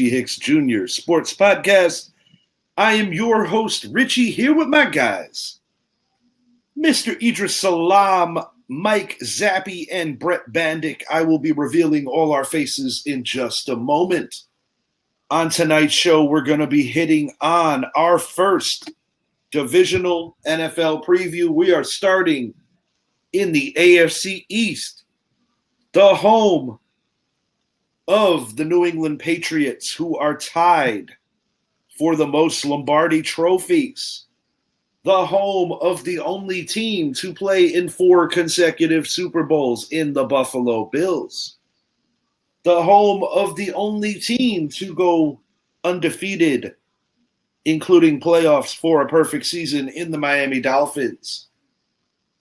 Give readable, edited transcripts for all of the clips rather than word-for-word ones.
Hicks Jr. Sports Podcast. I am your host, Richie, here with my guys, Mr. Idris Salam, Mike Zappi, and Brett Bandick. I will be revealing all our faces in just a moment. On tonight's show, we're going to be hitting on our first divisional NFL preview. We are starting in the AFC East, the home of the New England Patriots, who are tied for the most Lombardi trophies, the home of the only team to play in 4 consecutive Super Bowls in the Buffalo Bills, the home of the only team to go undefeated, including playoffs for a perfect season in the Miami Dolphins,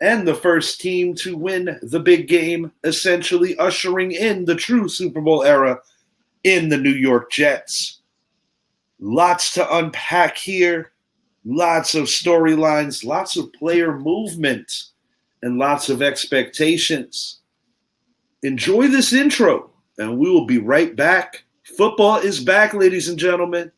and the first team to win the big game, essentially ushering in the true Super Bowl era in the New York Jets. Lots to unpack here, lots of storylines, lots of player movement, and lots of expectations. Enjoy this intro, and we will be right back. Football is back, ladies and gentlemen.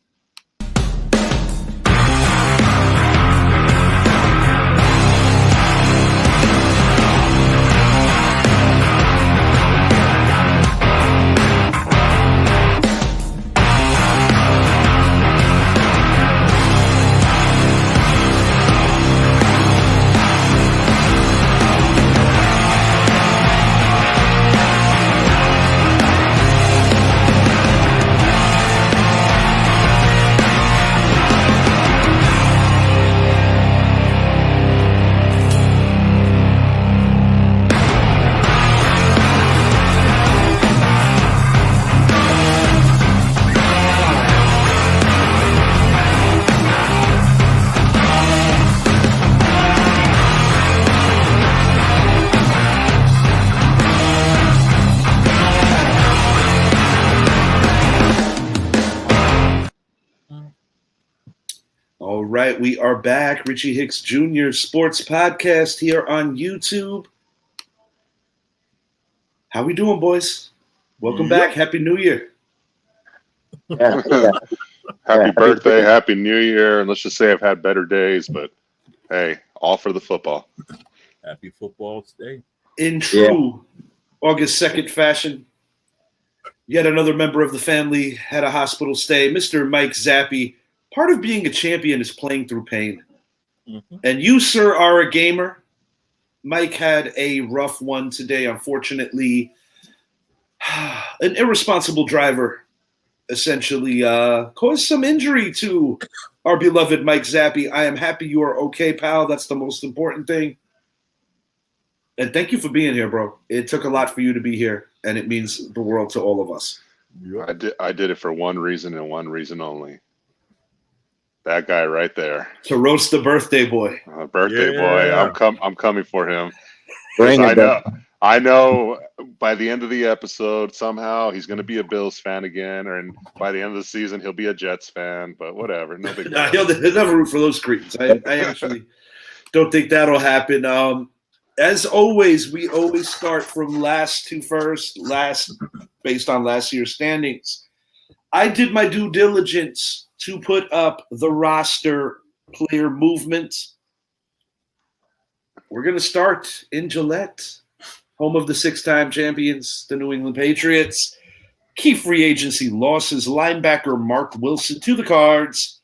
All right, we are back. Richie Hicks Jr. Sports Podcast here on YouTube. How we doing, boys? Welcome back. Happy New Year. Happy birthday, Happy New Year. And let's just say I've had better days, but hey, all for the football. Happy football day. In true August 2nd fashion, yet another member of the family had a hospital stay. Mr. Mike Zappi. Part of being a champion is playing through pain. Mm-hmm. And you, sir, are a gamer. Mike had a rough one today, unfortunately. An irresponsible driver essentially caused some injury to our beloved Mike Zappi. I am happy you are okay, pal. That's the most important thing. And thank you for being here, bro. It took a lot for you to be here, and it means the world to all of us. I did it for one reason and one reason only. That guy right there. To roast the birthday boy. Boy. I'm coming for him. I know by the end of the episode, somehow he's going to be a Bills fan again, and by the end of the season, he'll be a Jets fan, but whatever. No big deal. He'll never root for those cretins. I actually don't think that'll happen. As always, we always start from last to first, based on last year's standings. I did my due diligence to put up the roster player movement. We're going to start in Gillette, home of the 6-time champions, the New England Patriots. Key free agency losses: linebacker Mark Wilson to the Cards,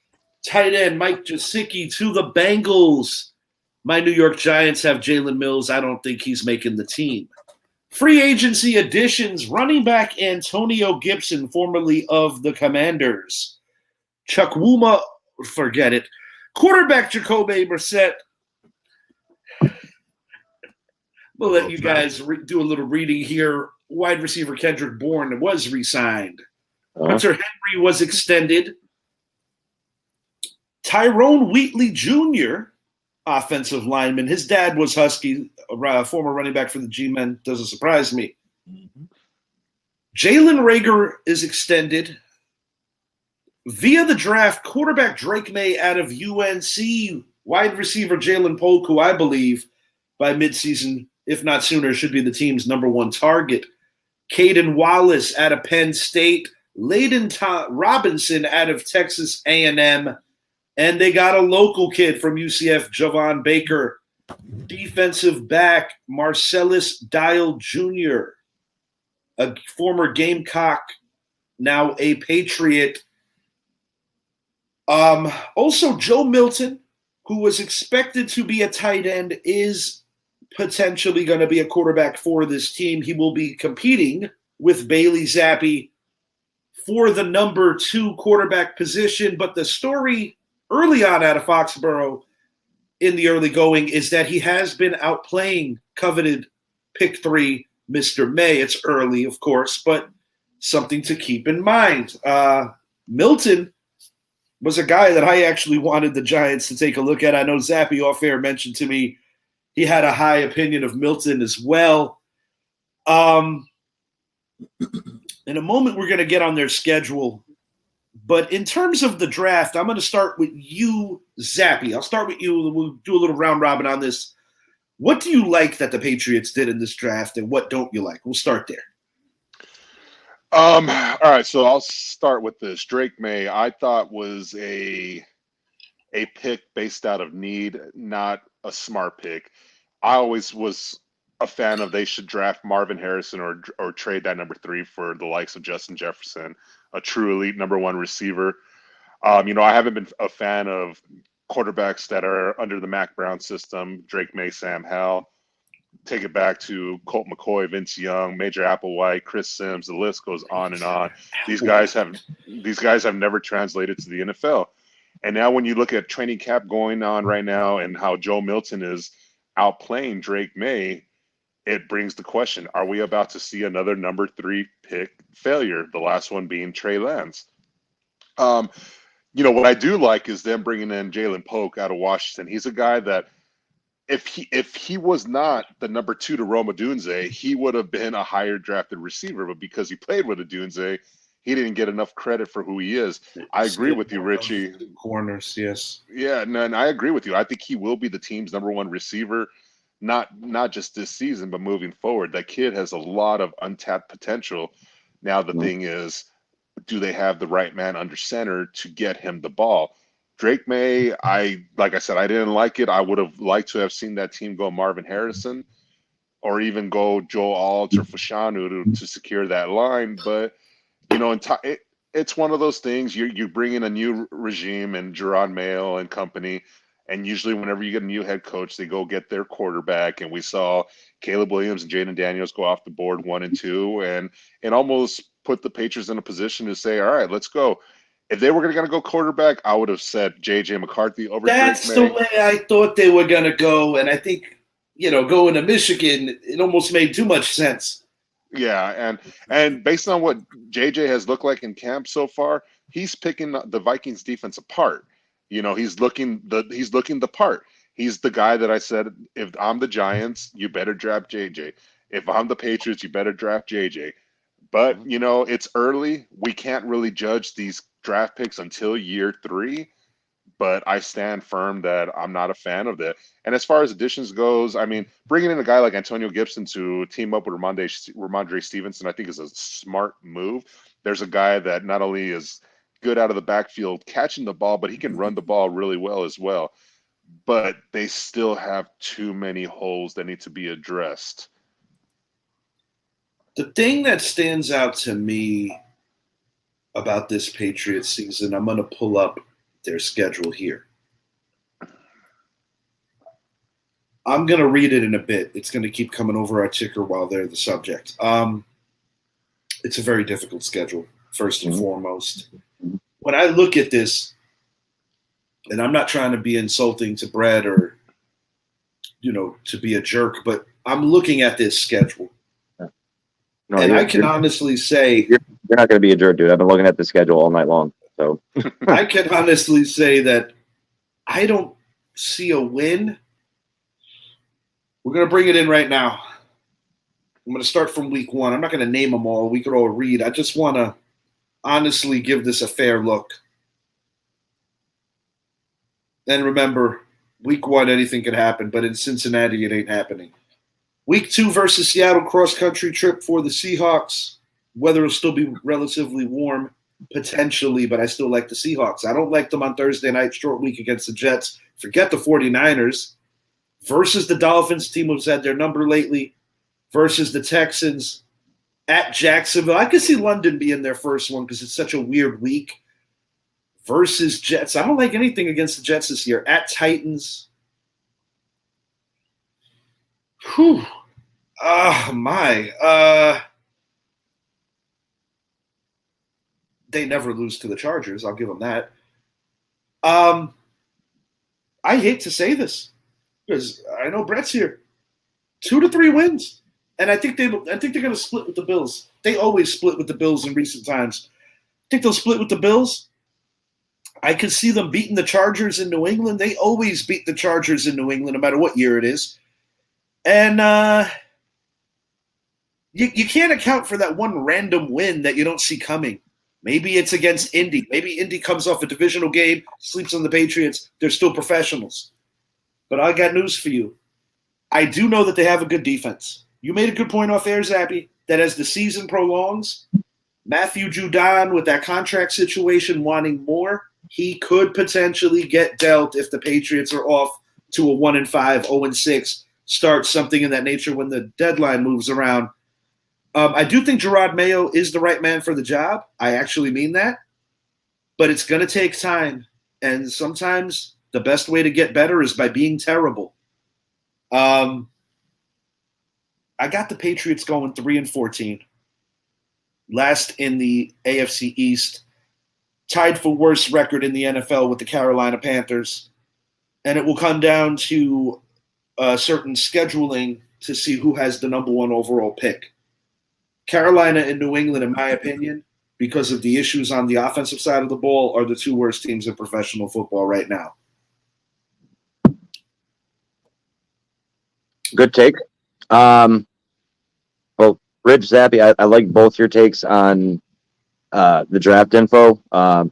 tight end Mike Gesicki to the Bengals. My New York Giants have Jalen Mills. I don't think he's making the team. Free agency additions: running back Antonio Gibson, formerly of the Commanders. Chukwuma, forget it. Quarterback Jacoby Brissett. We'll let you guys do a little reading here. Wide receiver Kendrick Bourne was re-signed. Hunter Henry was extended. Tyrone Wheatley Jr., offensive lineman. His dad was Husky, a former running back for the G-Men. Doesn't surprise me. Mm-hmm. Jalen Reagor is extended. Via the draft, quarterback Drake May out of UNC, wide receiver Jalen Polk, who I believe by midseason, if not sooner, should be the team's number one target. Caden Wallace out of Penn State, Layden Robinson out of Texas A&M, and they got a local kid from UCF, Javon Baker. Defensive back Marcellus Dial Jr., a former Gamecock, now a Patriot. Also, Joe Milton, who was expected to be a tight end, is potentially going to be a quarterback for this team. He will be competing with Bailey Zappi for the number 2 quarterback position. But the story early on out of Foxborough in the early going is that he has been outplaying coveted pick 3, Mr. May. It's early, of course, but something to keep in mind. Milton was a guy that I actually wanted the Giants to take a look at. I know Zappy off air mentioned to me he had a high opinion of Milton as well. In a moment, we're going to get on their schedule. But in terms of the draft, I'm going to start with you, Zappy. I'll start with you. We'll do a little round robin on this. What do you like that the Patriots did in this draft, and what don't you like? We'll start there. All right, so I'll start with this. Drake May, I thought was a pick based out of need, not a smart pick. I always was a fan of they should draft Marvin Harrison or trade that number 3 for the likes of Justin Jefferson, a true elite number 1 receiver. I haven't been a fan of quarterbacks that are under the Mac Brown system, Drake May, Sam Howell. Take it back to Colt McCoy, Vince Young, Major Applewhite, Chris Sims. The list goes on and on. These guys have never translated to the NFL. And now when you look at training camp going on right now and how Joe Milton is outplaying Drake May, it brings the question, are we about to see another number 3 pick failure, the last one being Trey Lance? What I do like is them bringing in Jalen Polk out of Washington. He's a guy that if he was not the number 2 to Rome Odunze, he would have been a higher drafted receiver. But because he played with Odunze, he didn't get enough credit for who he is. I agree with you, Richie. Corners, yes. Yeah, no, and I agree with you. I think he will be the team's number 1 receiver, not just this season, but moving forward. That kid has a lot of untapped potential. Now the thing is, do they have the right man under center to get him the ball? Drake May, like I said, I didn't like it. I would have liked to have seen that team go Marvin Harrison or even go Joel Alt or Fashanu to secure that line. But, it's one of those things. You bring in a new regime and Gerard Mayo and company, and usually whenever you get a new head coach, they go get their quarterback. And we saw Caleb Williams and Jaden Daniels go off the board 1 and 2, and it almost put the Patriots in a position to say, all right, let's go. If they were going to go quarterback, I would have said J.J. McCarthy over Drake May. That's the way I thought they were going to go, and I think, going to Michigan, it almost made too much sense. Yeah, and based on what J.J. has looked like in camp so far, he's picking the Vikings defense apart. He's looking the part. He's the guy that I said, if I'm the Giants, you better draft J.J. If I'm the Patriots, you better draft J.J. But, it's early. We can't really judge these draft picks until year 3. But I stand firm that I'm not a fan of that. And as far as additions goes, bringing in a guy like Antonio Gibson to team up with Ramondre Stevenson, I think is a smart move. There's a guy that not only is good out of the backfield catching the ball, but he can run the ball really well as well. But they still have too many holes that need to be addressed. The thing that stands out to me about this Patriots season, I'm going to pull up their schedule here. I'm going to read it in a bit. It's going to keep coming over our ticker while they're the subject. It's a very difficult schedule, first and foremost. When I look at this, and I'm not trying to be insulting to Brett or, to be a jerk, but I'm looking at this schedule. No, and I can honestly say you're not going to be a jerk, dude. I've been looking at the schedule all night long. So I can honestly say that I don't see a win. We're going to bring it in right now. I'm going to start from week 1. I'm not going to name them all. We could all read. I just want to honestly give this a fair look. And remember, week 1, anything can happen, but in Cincinnati, it ain't happening. Week 2 versus Seattle cross-country trip for the Seahawks. Weather will still be relatively warm. potentially, but I still like the Seahawks. I don't like them on Thursday night, short week against the Jets. Forget the 49ers. Versus the Dolphins, team who's had their number lately. Versus the Texans at Jacksonville. I could see London being their first one because it's such a weird week. Versus Jets. I don't like anything against the Jets this year. At Titans. Whew. They never lose to the Chargers. I'll give them that. I hate to say this because I know Brett's here. 2 to 3 wins, and I think they're going to split with the Bills. They always split with the Bills in recent times. I think they'll split with the Bills. I can see them beating the Chargers in New England. They always beat the Chargers in New England, no matter what year it is. And you can't account for that one random win that you don't see coming. Maybe it's against Indy. Maybe Indy comes off a divisional game, sleeps on the Patriots. They're still professionals. But I got news for you. I do know that they have a good defense. You made a good point off air, Zappy, that as the season prolongs, Matthew Judon with that contract situation wanting more, he could potentially get dealt if the Patriots are off to a 1-5, 0-6, start something in that nature when the deadline moves around. I do think Gerard Mayo is the right man for the job. I actually mean that. But it's going to take time. And sometimes the best way to get better is by being terrible. I got the Patriots going 3-14. Last in the AFC East. Tied for worst record in the NFL with the Carolina Panthers. And it will come down to certain scheduling to see who has the number 1 overall pick. Carolina and New England, in my opinion, because of the issues on the offensive side of the ball, are the 2 worst teams in professional football right now. Good take. Well, Rich, Zappy, I like both your takes on the draft info. I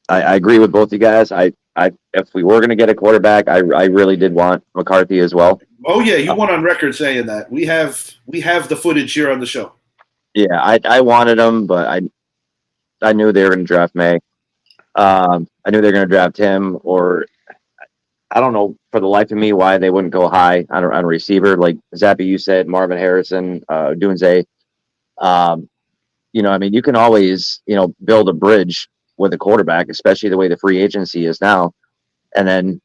agree with both you guys. If we were going to get a quarterback, I really did want McCarthy as well. Oh yeah, you went on record saying that. We have the footage here on the show. Yeah, I wanted him, but I knew they were going to draft May. I knew they were going to draft him, or I don't know for the life of me why they wouldn't go high on a receiver. Like Zappy, you said, Marvin Harrison, Dunze. You can always, build a bridge with a quarterback, especially the way the free agency is now, and then,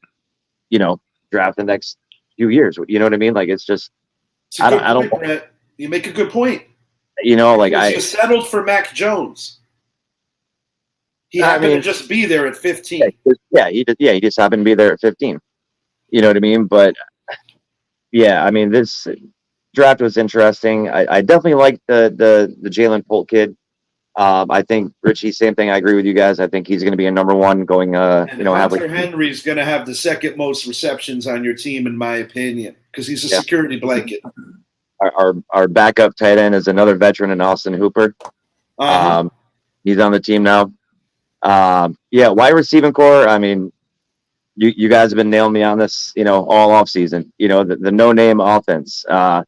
draft the next few years. You know what I mean? Like, it's just, I don't. Brett. You make a good point. You settled for Mac Jones. He happened to just be there at 15. He just happened to be there at 15. You know what I mean? But yeah, this draft was interesting. I definitely like the Jalen Polk kid. I think Richie, same thing. I agree with you guys. I think he's going to be a number 1 going. Hunter Henry's going to have the second most receptions on your team, in my opinion, because he's a security blanket. Our backup tight end is another veteran in Austin Hooper. He's on the team now. Wide receiving core. You guys have been nailing me on this, all off season. The no name offense. Jalen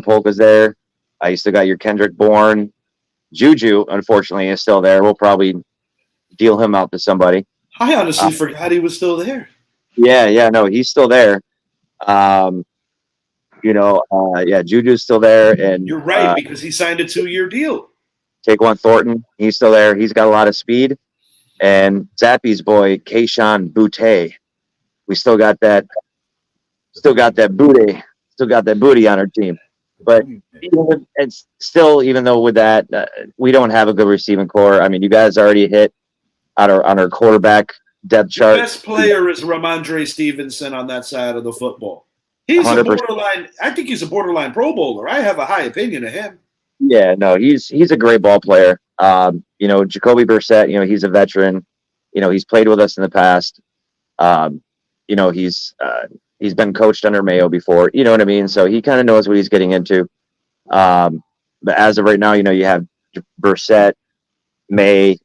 Polk is there. You still got your Kendrick Bourne. Juju, unfortunately, is still there. We'll probably deal him out to somebody. I honestly forgot he was still there. No, he's still there. Juju's still there, and you're right because he signed a 2-year deal. Taquan Thornton, he's still there. He's got a lot of speed, and Zappy's boy Kayshon Boutte. We still got that booty. Still got that booty on our team. But even though with that, we don't have a good receiving core. You guys already hit on our quarterback depth chart. The best player is Ramondre Stevenson on that side of the football. He's 100%. I think he's a borderline Pro Bowler. I have a high opinion of him. Yeah, no, he's a great ball player. Jacoby Brissett, he's a veteran. He's played with us in the past. He's been coached under Mayo before. You know what I mean? So he kind of knows what he's getting into. But as of right now, you have Brissett, May,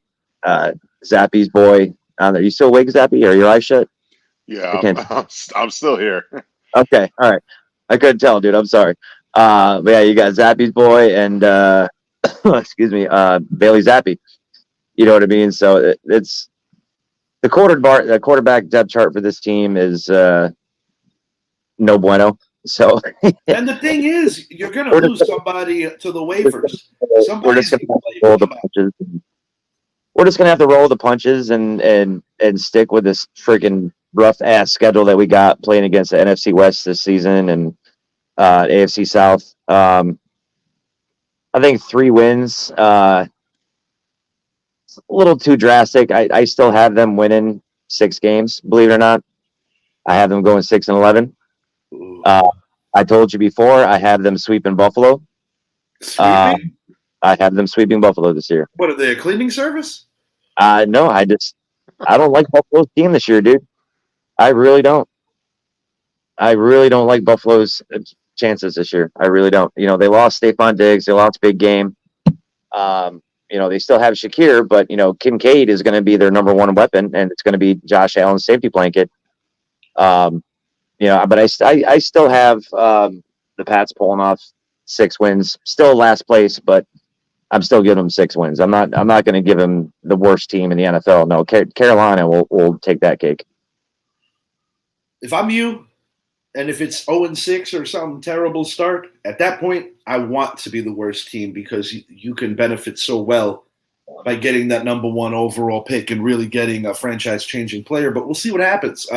Zappy's boy. You still awake, Zappy? Or your eyes shut? Yeah, I'm still here. Okay, all right. I couldn't tell, dude. I'm sorry. But yeah, you got Zappy's boy and excuse me, Bailey Zappi. You know what I mean? So it's the quarterback depth chart for this team is no bueno. So and the thing is, you're going to lose somebody to the waivers. We're just going to roll the punches. We're just going to have to roll the punches and stick with this freaking rough ass schedule that we got playing against the NFC West this season and AFC South. I think 3 wins. A little too drastic. I still have them winning 6 games, believe it or not. I have them going 6-11. I told you before, I have them sweeping Buffalo. Sweeping? I have them sweeping Buffalo this year. What, are they a cleaning service? No, I don't like Buffalo's team this year, dude. I really don't. I really don't like Buffalo's chances this year. I really don't. You know, they lost Stephon Diggs. They lost Big Game. You know, they still have Shakir, but, you know, Kincaid is going to be their number 1 weapon, and it's going to be Josh Allen's safety blanket. You know, but I still have the Pats pulling off 6 wins. Still last place, but I'm still giving them 6 wins. I'm not going to give them the worst team in the NFL. No, Carolina will take that cake. If I'm you, and if it's 0-6 or some terrible start, at that point, I want to be the worst team because you can benefit so well by getting that number 1 overall pick and really getting a franchise-changing player. But we'll see what happens.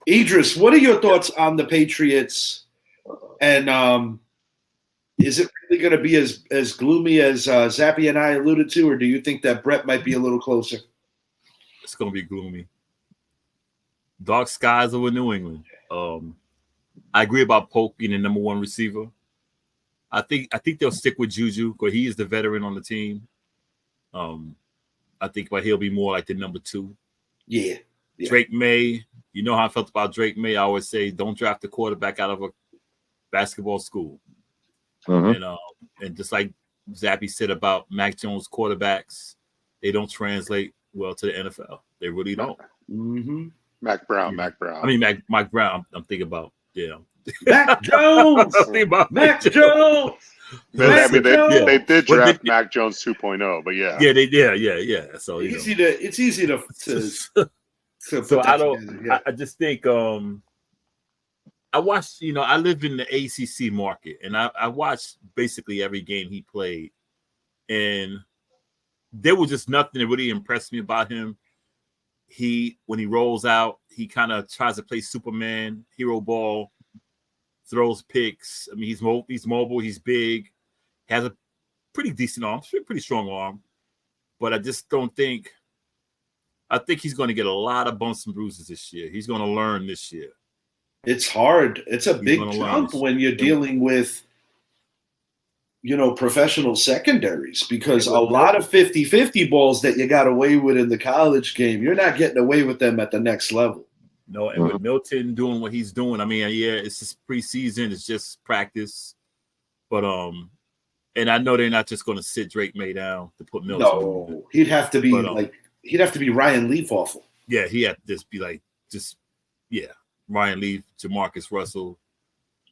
Idris, what are your thoughts on the Patriots? And is it really going to be as gloomy as Zappi and I alluded to, or do you think that Brett might be a little closer? It's going to be gloomy. Dark skies over New England. I agree about Polk being the number 1 receiver. I think they'll stick with Juju because he is the veteran on the team. I think he'll be more like the number 2. Yeah. Drake May, you know how I felt about Drake May. I always say don't draft a quarterback out of a basketball school. Mm-hmm. And just like Zappi said about Mac Jones quarterbacks, they don't translate well to the NFL. They really don't. Mm-hmm. Mac Brown. I mean, Mike Brown. I'm thinking about Mac Jones. Mac Jones. I mean, they did draft Mac Jones 2.0, but yeah. Yeah, they did. Yeah. So it's easy to so I just think I watched, I lived in the ACC market and I watched basically every game he played, and there was just nothing that really impressed me about him. When he rolls out, he kind of tries to play Superman, hero ball, throws picks. I mean, he's mobile, he's big, has a pretty decent arm, pretty strong arm, but I just don't think. I think he's going to get a lot of bumps and bruises this year. He's going to learn this year. It's hard. It's a big jump when you're dealing with, professional secondaries, because a lot of 50-50 balls that you got away with in the college game, you're not getting away with them at the next level. No, and with Milton doing what he's doing, I mean, yeah, it's just preseason, it's just practice. But and I know they're not just going to sit Drake May down to put Milton. No, he'd have to be he'd have to be Ryan Leaf awful. Yeah, he had to just be Ryan Leaf, Jamarcus Russell,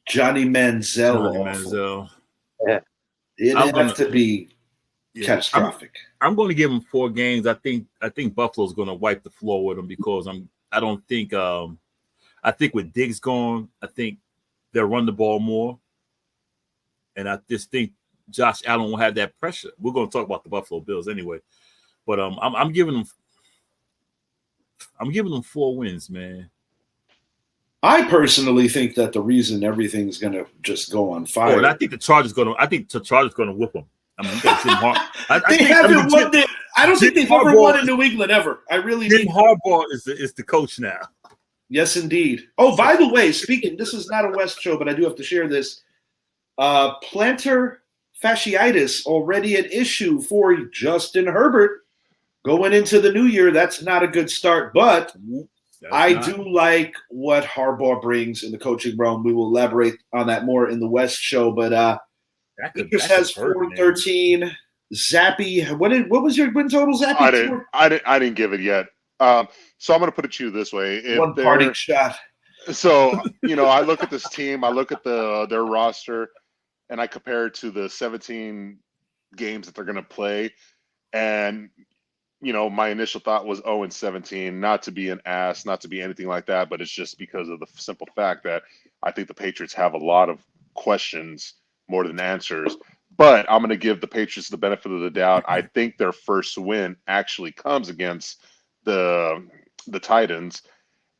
Johnny Manziel. Yeah. It'd have to be catastrophic. I'm going to give him 4 games. I think Buffalo's going to wipe the floor with him because I don't think I think with Diggs gone, I think they'll run the ball more, and I just think Josh Allen will have that pressure. We're going to talk about the Buffalo Bills anyway, but I'm giving them 4 wins, man. I personally think that the reason everything's going to just go on fire. And I think the Chargers going to whoop them. I mean, I don't think they've ever won in New England ever. I really Jim Harbaugh is the coach now. Yes, indeed. Oh, by the way, this is not a West show, but I do have to share this. Plantar fasciitis already an issue for Justin Herbert going into the new year. That's not a good start, but I do like what Harbaugh brings in the coaching realm. We will elaborate on that more in the West show, but Idris has 4-13. Zappi, what was your win total, Zappi? I didn't give it yet. So I'm going to put it to you this way: one parting shot. So I look at this team. I look at their roster. and I compare it to the 17 games that they're going to play, and my initial thought was 0-17, not to be an ass, not to be anything like that, but it's just because of the simple fact that I think the Patriots have a lot of questions more than answers. But I'm going to give the Patriots the benefit of the doubt. I think their first win actually comes against the Titans,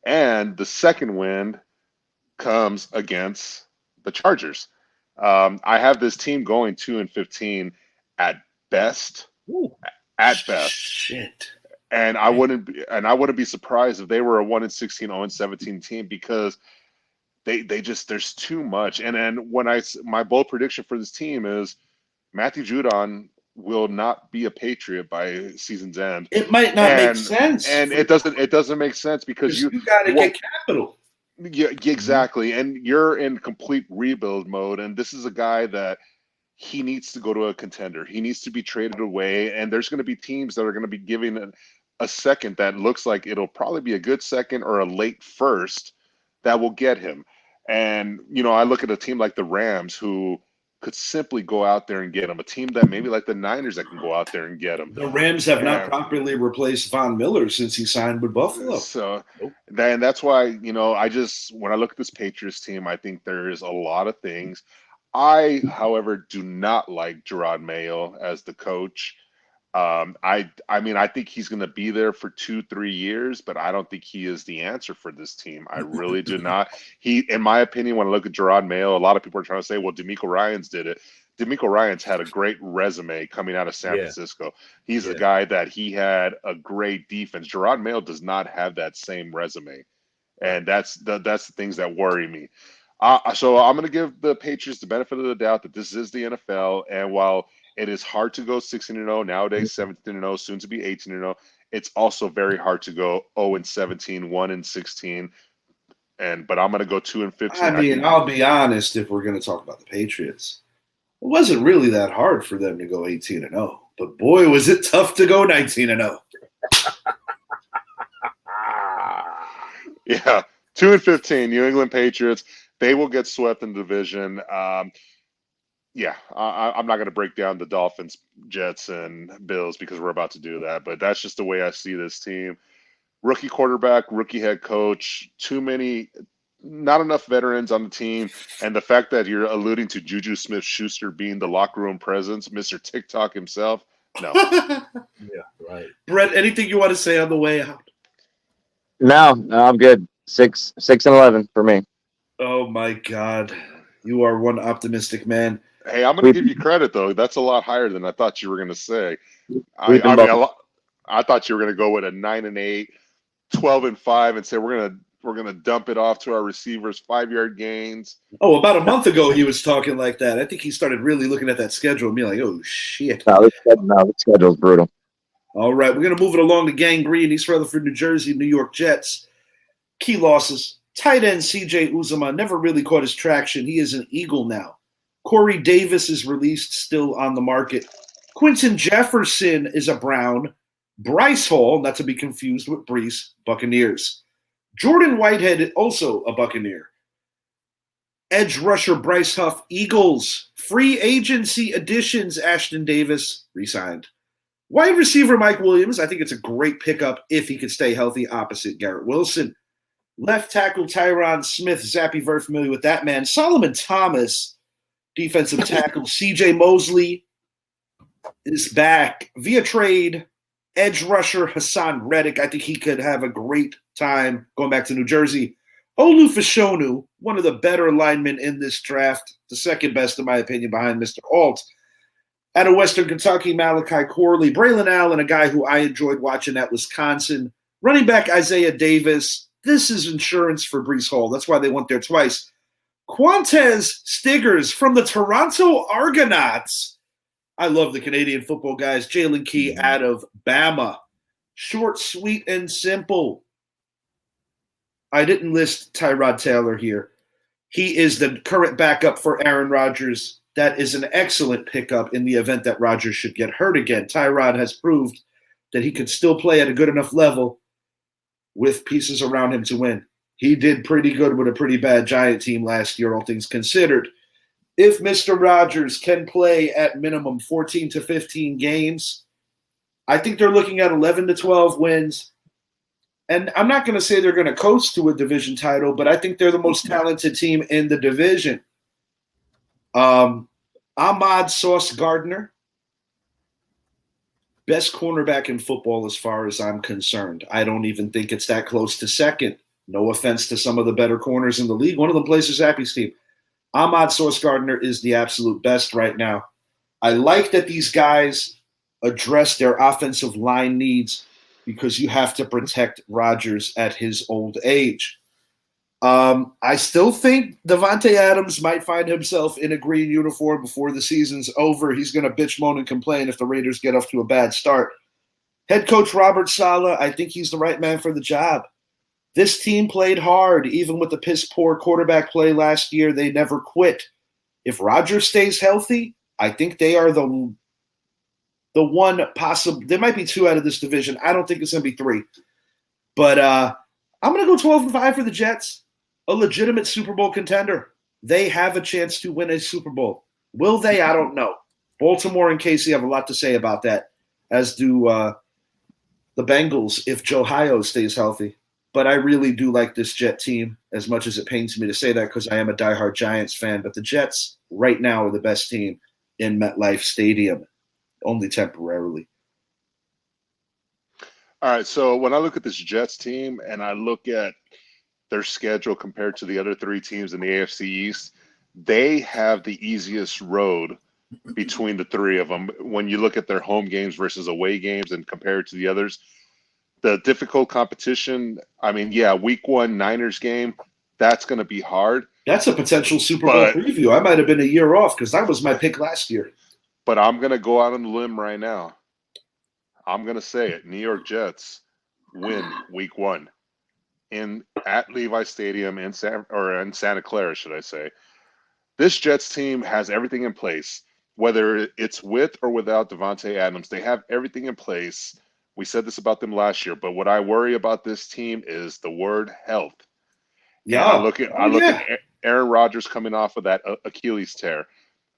and the second win comes against the Chargers. I have this team going 2-15 at best. Ooh. At best. Shit. And I wouldn't be surprised if they were a 1-16, 0-17 team, because they just, there's too much. And then my bold prediction for this team is Matthew Judon will not be a Patriot by season's end. It might not make sense. And it doesn't make sense because you got to get capital. Yeah, exactly. And you're in complete rebuild mode. And this is a guy that he needs to go to a contender. He needs to be traded away. And there's going to be teams that are going to be giving a second that looks like it'll probably be a good second or a late first that will get him. And, I look at a team like the Rams who could simply go out there and get him. A team that maybe like the Niners that can go out there and get him. The Rams have not properly replaced Von Miller since he signed with Buffalo. So then that's why, when I look at this Patriots team, I think there is a lot of things. I, however, do not like Gerard Mayo as the coach. I think he's going to be there for 2-3 years, but I don't think he is the answer for this team. I really do not. In my opinion, when I look at Gerard Mayo, a lot of people are trying to say, well, DeMeco Ryans did it. DeMeco Ryans had a great resume coming out of San Francisco. He's a guy that he had a great defense. Gerard Mayo does not have that same resume. And that's the things that worry me. So I'm going to give the Patriots the benefit of the doubt that this is the NFL. And while it is hard to go 16-0 nowadays, 17-0, soon to be 18-0, it's also very hard to go 0-17, 1-16. But I'm going to go 2-15. I mean, I'll be honest, if we're going to talk about the Patriots, it wasn't really that hard for them to go 18-0. But boy, was it tough to go 19-0. Yeah, 2-15, New England Patriots. They will get swept in the division. I'm not going to break down the Dolphins, Jets, and Bills because we're about to do that. But that's just the way I see this team. Rookie quarterback, rookie head coach, not enough veterans on the team. And the fact that you're alluding to Juju Smith-Schuster being the locker room presence, Mr. TikTok himself, no. Yeah, right. Brett, anything you want to say on the way out? No, I'm good. 6-11 for me. Oh, my God. You are one optimistic man. Hey, I'm going to give you credit, though. That's a lot higher than I thought you were going to say. I thought you were going to go with a 9-8, 12-5, and say we're going to dump it off to our receivers, 5-yard gains. Oh, about a month ago he was talking like that. I think he started really looking at that schedule and being like, "Oh shit!" No, the schedule's brutal. All right, we're going to move it along to Gang Green, East Rutherford, New Jersey, New York Jets. Key losses. Tight end C.J. Uzomah never really caught his traction. He is an Eagle now. Corey Davis is released, still on the market. Quinton Jefferson is a Brown. Bryce Hall, not to be confused with Brees, Buccaneers. Jordan Whitehead, also a Buccaneer. Edge rusher Bryce Huff, Eagles. Free agency additions, Ashton Davis, re-signed. Wide receiver Mike Williams, I think it's a great pickup if he could stay healthy opposite Garrett Wilson. Left tackle Tyron Smith, Zappy, very familiar with that man. Solomon Thomas, defensive tackle. C.J. Mosley is back via trade. Edge rusher Hassan Reddick, I think he could have a great time going back to New Jersey. Olu Fashanu, one of the better linemen in this draft, the second best in my opinion behind Mr. Alt. Out of Western Kentucky, Malachi Corley. Braylon Allen, a guy who I enjoyed watching at Wisconsin. Running back Isaiah Davis. This is insurance for Brees Hall. That's why they went there twice. Quantez Stiggers from the Toronto Argonauts. I love the Canadian football guys. Jalen Key out of Bama. Short, sweet, and simple. I didn't list Tyrod Taylor here. He is the current backup for Aaron Rodgers. That is an excellent pickup in the event that Rodgers should get hurt again. Tyrod has proved that he could still play at a good enough level with pieces around him to win. He did pretty good with a pretty bad Giant team last year, all things considered. if Mr. Rodgers can play at minimum 14 to 15 games, I think they're looking at 11 to 12 wins. And I'm not going to say they're going to coast to a division title, but I think they're the most talented team in the division. Ahmad Sauce Gardner, best cornerback in football as far as I'm concerned. I don't even think it's that close to second. No offense to some of the better corners in the league. One of them plays for Zappy's team. Ahmad Sauce Gardner is the absolute best right now. I like that these guys address their offensive line needs because you have to protect Rodgers at his old age. I still think Davante Adams might find himself in a green uniform before the season's over. He's going to bitch, moan, and complain if the Raiders get off to a bad start. Head coach Robert Saleh, I think he's the right man for the job. This team played hard. Even with the piss-poor quarterback play last year, they never quit. If Rodgers stays healthy, I think they are the one possible. There might be two out of this division. I don't think it's going to be three. But I'm going to go 12-5 for the Jets. A legitimate Super Bowl contender. They have a chance to win a Super Bowl. Will they? I don't know. Baltimore and Casey have a lot to say about that, as do the Bengals if Joe Hio stays healthy. But I really do like this Jet team, as much as it pains me to say that because I am a diehard Giants fan. But the Jets right now are the best team in MetLife Stadium, only temporarily. All right, so when I look at this Jets team and I look at their schedule compared to the other three teams in the AFC East, they have the easiest road between the three of them. When you look at their home games versus away games and compare it to the others, the difficult competition, I mean, yeah, week 1 Niners game, that's going to be hard. That's a potential Super Bowl preview. I might have been a year off because that was my pick last year. But I'm going to go out on the limb right now. I'm going to say it. New York Jets win week 1 at Levi Stadium in Santa Clara, should I say. This Jets team has everything in place, whether it's with or without Davante Adams. They have everything in place. We said this about them last year, but what I worry about this team is the word health. Yeah, and I look at Aaron Rodgers coming off of that Achilles tear.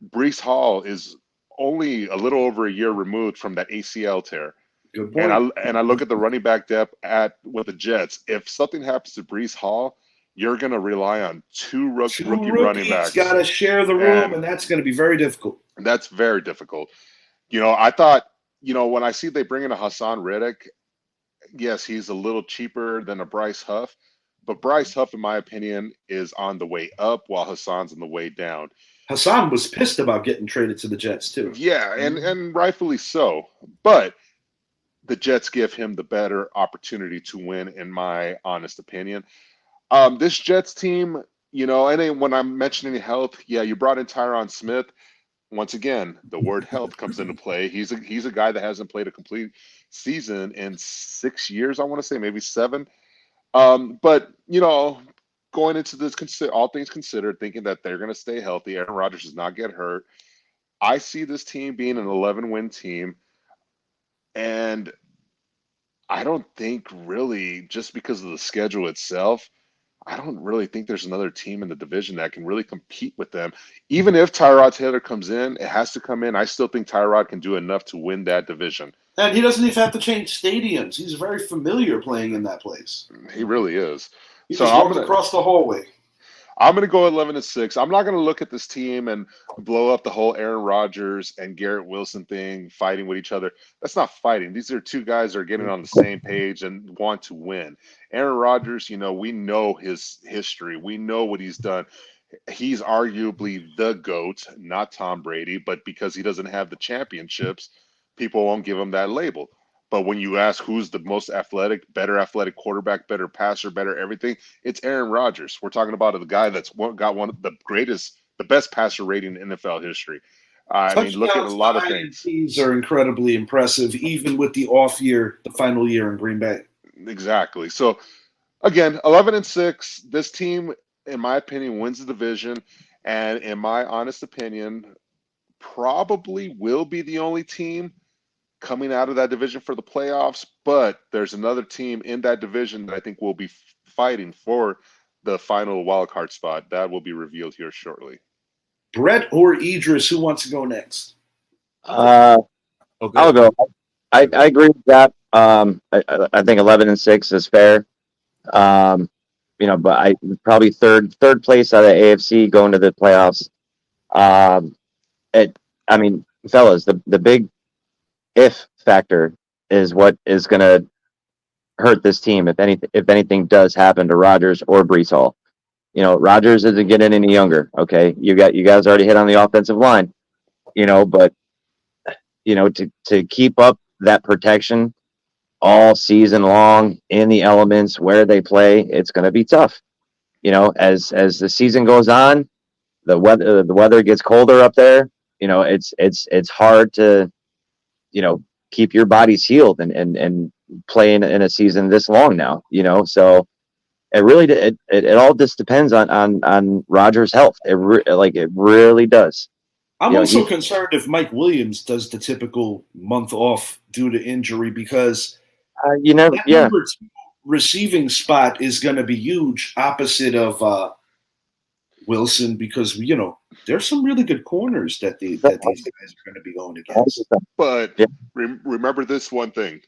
Breece Hall is only a little over a year removed from that ACL tear. Good point. And I look at the running back depth with the Jets. If something happens to Breece Hall, you're going to rely on two rookie running backs. Got to share the room, and that's going to be very difficult. That's very difficult. I thought, when I see they bring in a Hassan Reddick, yes, he's a little cheaper than a Bryce Huff, but Bryce Huff, in my opinion, is on the way up while Hassan's on the way down. Hassan was pissed about getting traded to the Jets, too. Yeah, and rightfully so. But the Jets give him the better opportunity to win, in my honest opinion. This Jets team, and when I'm mentioning health, yeah, you brought in Tyron Smith. Once again, the word health comes into play. He's a guy that hasn't played a complete season in 6 years, I want to say, maybe 7. But, going into this, all things considered, thinking that they're going to stay healthy, Aaron Rodgers does not get hurt. I see this team being an 11-win team. And I don't think really, just because of the schedule itself, I don't really think there's another team in the division that can really compete with them. Even if Tyrod Taylor comes in, it has to come in. I still think Tyrod can do enough to win that division. And he doesn't even have to change stadiums. He's very familiar playing in that place. He really is. He just walked across the hallway. I'm going to go 11-6. I'm not going to look at this team and blow up the whole Aaron Rodgers and Garrett Wilson thing, fighting with each other. That's not fighting. These are two guys that are getting on the same page and want to win. Aaron Rodgers, we know his history. We know what he's done. He's arguably the GOAT, not Tom Brady, but because he doesn't have the championships, people won't give him that label. But when you ask who's the most athletic, better athletic quarterback, better passer, better everything, it's Aaron Rodgers. We're talking about the guy that's got one of the best passer rating in NFL history. Look at a lot of things. These are incredibly impressive, even with the off year, the final year in Green Bay. Exactly. So, again, 11-6. This team, in my opinion, wins the division. And in my honest opinion, probably will be the only team coming out of that division for the playoffs, but there's another team in that division that I think will be fighting for the final wild card spot. That will be revealed here shortly. Brett or Idris, who wants to go next? Okay. I'll go. I agree with that. I think 11-6 is fair. But I probably third place out of AFC going to the playoffs. Fellas, the big if factor is what is going to hurt this team if anything does happen to Rodgers or Breece Hall. Rodgers isn't getting any younger. Okay, you guys already hit on the offensive line. But to keep up that protection all season long in the elements where they play, it's going to be tough. As the season goes on, the weather gets colder up there. It's hard to keep your bodies healed and play in a season this long now. So it all just depends on Rodgers' health. It really does. I'm also concerned if Mike Williams does the typical month off due to injury, because number 2 receiving spot is going to be huge opposite of Wilson, because there's some really good corners that these guys are going to be going against. But remember this one thing: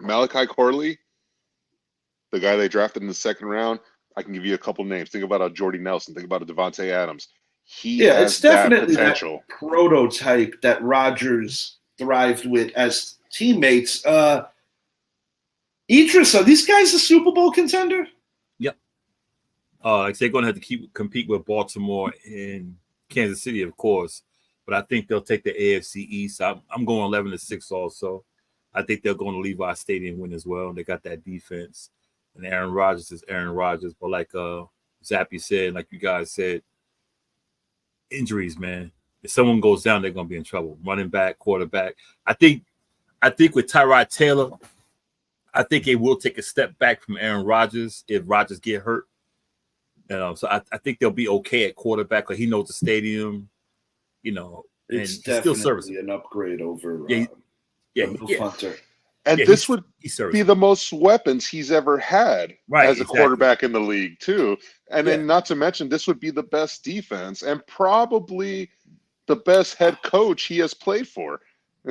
Malachi Corley, the guy they drafted in the second round. I can give you a couple names. Think about a Jordy Nelson. Think about a Devontae Adams. It's definitely that prototype that Rodgers thrived with as teammates. Idris, are these guys a Super Bowl contender? Yep. They're going to have to compete with Baltimore and Kansas City, of course. But I think they'll take the AFC East. I'm going 11-6 also. I think they'll go to Levi Stadium win as well. They got that defense. And Aaron Rodgers is Aaron Rodgers. But like Zappy said, like you guys said, injuries, man. If someone goes down, they're going to be in trouble. Running back, quarterback. I think with Tyrod Taylor, I think it will take a step back from Aaron Rodgers if Rodgers get hurt. So I think they'll be okay at quarterback. Like, he knows the stadium, It's and definitely still an upgrade over Hunter. And this would be the most weapons he's ever had as a quarterback in the league, too. And then not to mention, this would be the best defense and probably the best head coach he has played for.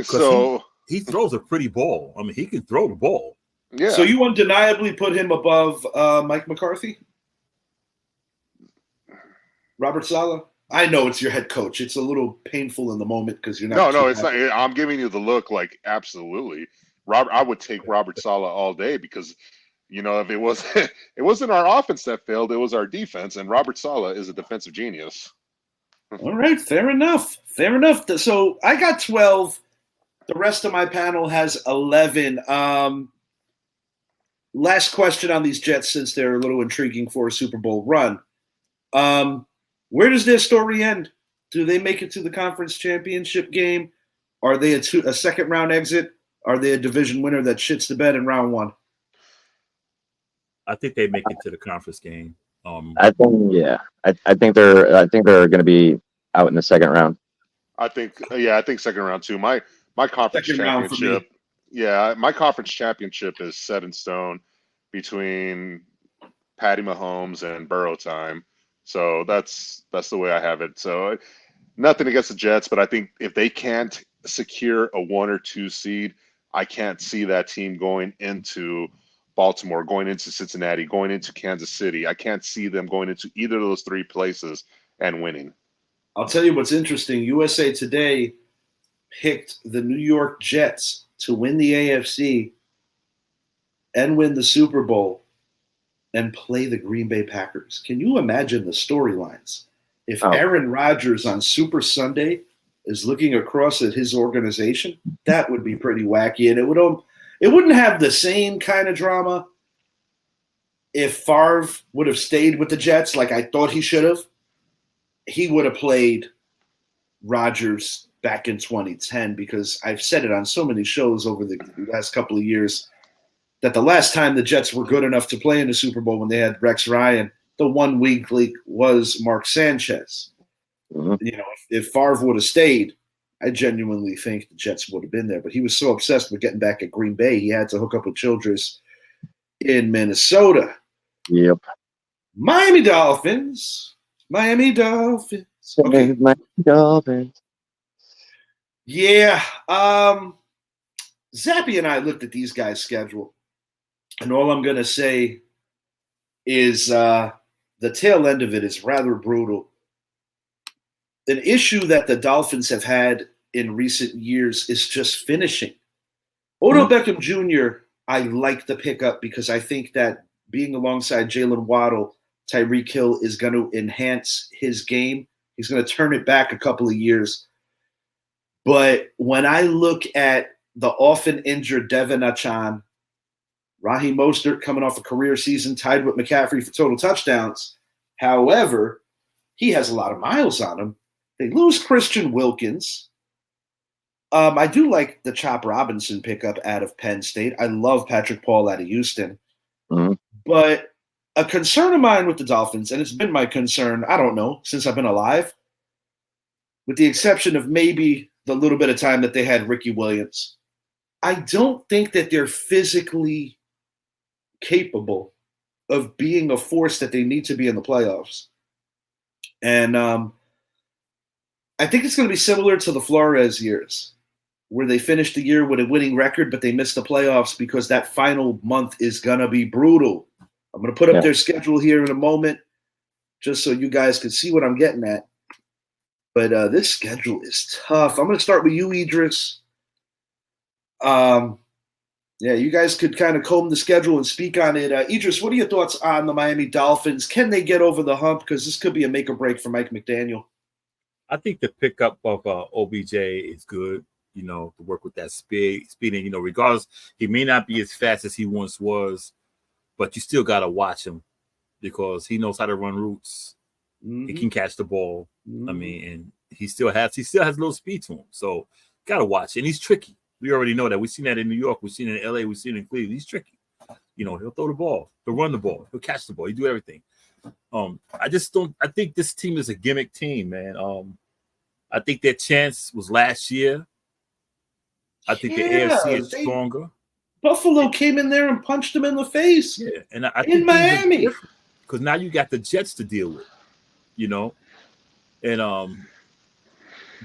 So he throws a pretty ball. I mean, he can throw the ball. Yeah. So you undeniably put him above Mike McCarthy? Robert Saleh? I know it's your head coach. It's a little painful in the moment because you're not. No, it's not. I'm giving you the look like absolutely. I would take Robert Saleh all day because, if it wasn't our offense that failed, it was our defense, and Robert Saleh is a defensive genius. All right, fair enough. So I got 12. The rest of my panel has 11. Last question on these Jets, since they're a little intriguing for a Super Bowl run. Where does their story end? Do they make it to the conference championship game? Are they a second round exit? Are they a division winner that shits the bed in round 1? I think they make it to the conference game. I think they're going to be out in the second round. I think second round too. My conference championship. Yeah, my conference championship is set in stone between Patty Mahomes and Burrow time. So that's the way I have it. So nothing against the Jets, but I think if they can't secure a 1 or 2 seed, I can't see that team going into Baltimore, going into Cincinnati, going into Kansas City. I can't see them going into either of those 3 places and winning. I'll tell you what's interesting. USA Today picked the New York Jets to win the AFC and win the Super Bowl and play the Green Bay Packers. Can you imagine the storylines? If Aaron Rodgers on Super Sunday is looking across at his organization, that would be pretty wacky. And it wouldn't have the same kind of drama if Favre would have stayed with the Jets like I thought he should have. He would have played Rodgers back in 2010, because I've said it on so many shows over the last couple of years that the last time the Jets were good enough to play in the Super Bowl when they had Rex Ryan, the one weak leak was Mark Sanchez. Mm-hmm. If Favre would have stayed, I genuinely think the Jets would have been there. But he was so obsessed with getting back at Green Bay, he had to hook up with Childress in Minnesota. Yep. Miami Dolphins. Okay. My Dolphins. Yeah. Zappy and I looked at these guys' schedule, and all I'm going to say is the tail end of it is rather brutal. An issue that the Dolphins have had in recent years is just finishing. Odell Beckham Jr., I like the pickup because I think that being alongside Jalen Waddle, Tyreek Hill is going to enhance his game. He's going to turn it back a couple of years. But when I look at the often injured Devin Achane, Raheem Mostert coming off a career season tied with McCaffrey for total touchdowns. However, he has a lot of miles on him. They lose Christian Wilkins. I do like the Chop Robinson pickup out of Penn State. I love Patrick Paul out of Houston. Mm-hmm. But a concern of mine with the Dolphins, and it's been my concern, I don't know, since I've been alive, with the exception of maybe the little bit of time that they had Ricky Williams, I don't think that they're physically capable of being a force that they need to be in the playoffs. And I think it's going to be similar to the Flores years, where they finished the year with a winning record, but they missed the playoffs because that final month is going to be brutal. I'm going to put up their schedule here in a moment just so you guys can see what I'm getting at. But this schedule is tough. I'm going to start with you, Idris. Yeah, you guys could kind of comb the schedule and speak on it. Idris, what are your thoughts on the Miami Dolphins? Can they get over the hump? Because this could be a make or break for Mike McDaniel. I think the pickup of OBJ is good, to work with that speed. And, regardless, he may not be as fast as he once was, but you still got to watch him because he knows how to run routes. Mm-hmm. He can catch the ball. Mm-hmm. I mean, and he still has a little speed to him. So got to watch. And he's tricky. We already know that. We've seen that in New York. We've seen it in LA. We've seen it in Cleveland. He's tricky. He'll throw the ball. He'll run the ball. He'll catch the ball. He'll do everything. I think this team is a gimmick team, man. I think their chance was last year. I think the AFC is stronger. Buffalo came in there and punched them in the face. Yeah, and I think in Miami. Because now you got the Jets to deal with, and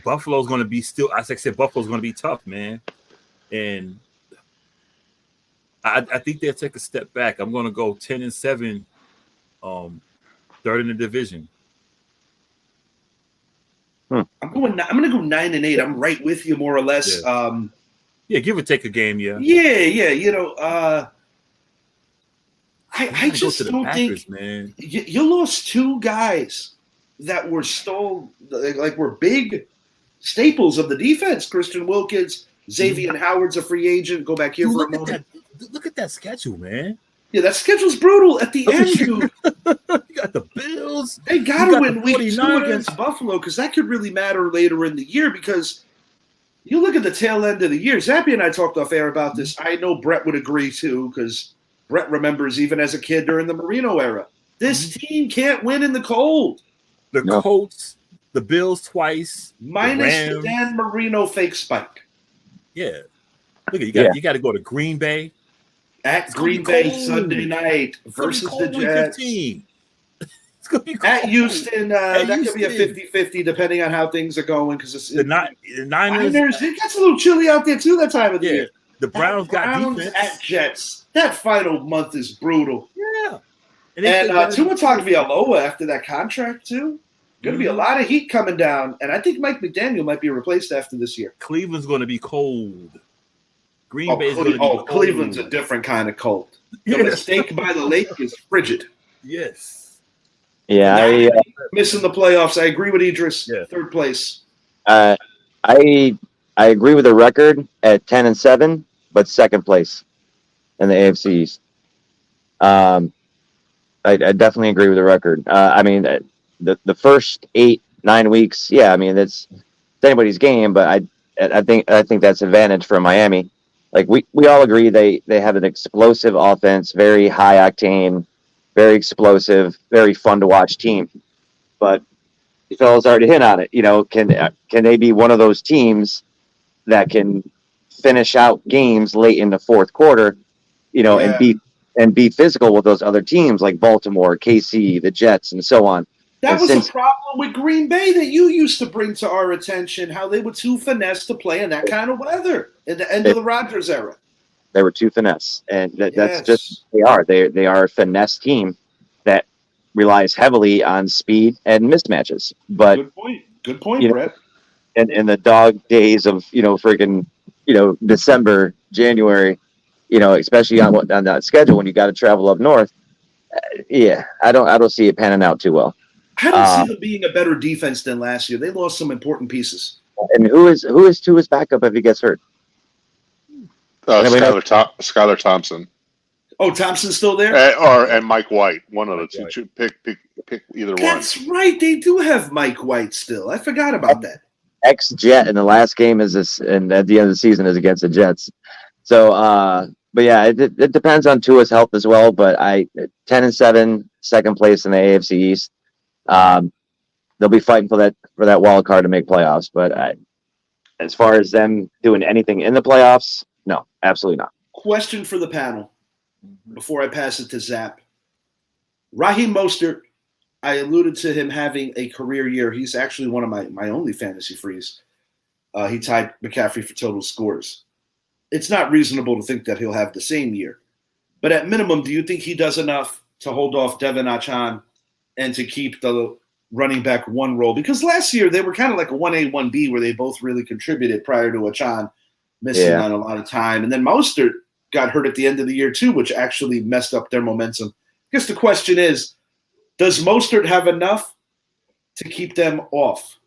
Buffalo's going to be still. As I said, Buffalo's going to be tough, man. And I think they'll take a step back. I'm going to go 10-7, third in the division. I'm going to go 9-8. I'm right with you, more or less. Yeah, give or take a game. Yeah. I just don't Packers, think, man. You lost two guys that were were big staples of the defense. Christian Wilkins, Xavier Howard's a free agent. Go back here for a moment. Look at that schedule, man. Yeah, that schedule's brutal at the end, dude. You got the Bills. They got to win week 2 against Buffalo because that could really matter later in the year because you look at the tail end of the year. Zappy and I talked off air about this. I know Brett would agree, too, because Brett remembers even as a kid during the Marino era. This team can't win in the cold. The Colts, the Bills twice. Minus the Dan Marino fake spike. Yeah. Look at you got to go to Green Bay. At Green Bay Sunday night versus the Jets. It's going to be cold. At Houston, that could be a 50-50 depending on how things are going. Because the Niners, it gets a little chilly out there too that time of the year. The Browns got defense. At Jets. That final month is brutal. Yeah. And Tua Tagovailoa after that contract too. Going to be a lot of heat coming down. And I think Mike McDaniel might be replaced after this year. Cleveland's going to be cold. Green Bay's going to be cold. Cleveland's a different kind of cold. The steak by the lake is frigid. Yes. Yeah. Missing the playoffs. I agree with Idris. Yeah. Third place. I agree with the record at 10-7, but second place in the AFC East. I definitely agree with the record. I mean, the first 8-9 weeks, it's anybody's game, but I think that's advantage for Miami. Like we all agree they have an explosive offense, very high octane, very explosive, very fun to watch team. But the fellas already hit on it. Can they be one of those teams that can finish out games late in the fourth quarter, and be physical with those other teams like Baltimore, KC, the Jets, and so on. That was a problem with Green Bay that you used to bring to our attention, how they were too finesse to play in that kind of weather in the end of the Rodgers era. They were too finesse, and that's just they are. They are a finesse team that relies heavily on speed and mismatches. But good point, Brett. In the dog days of freaking December, January, especially on that schedule when you got to travel up north. I don't see it panning out too well. I don't see them being a better defense than last year. They lost some important pieces. And who is Tua's backup if he gets hurt? Skylar Thompson. Oh, Thompson's still there? And Mike White. One of the two. Pick either one. That's right. They do have Mike White still. I forgot about that. Ex-Jet in the last game and at the end of the season is against the Jets. So, but yeah, it depends on Tua's health as well. But 10-7, second place in the AFC East. They'll be fighting for that wild card to make playoffs. But as far as them doing anything in the playoffs, no, absolutely not. Question for the panel before I pass it to Zap. Raheem Mostert, I alluded to him having a career year. He's actually one of my only fantasy frees. He tied McCaffrey for total scores. It's not reasonable to think that he'll have the same year. But at minimum, do you think he does enough to hold off Devin Achan and to keep the running back one role? Because last year they were kind of like a 1A, 1B where they both really contributed prior to Achan missing on a lot of time. And then Mostert got hurt at the end of the year too, which actually messed up their momentum. I guess the question is, does Mostert have enough to keep them off,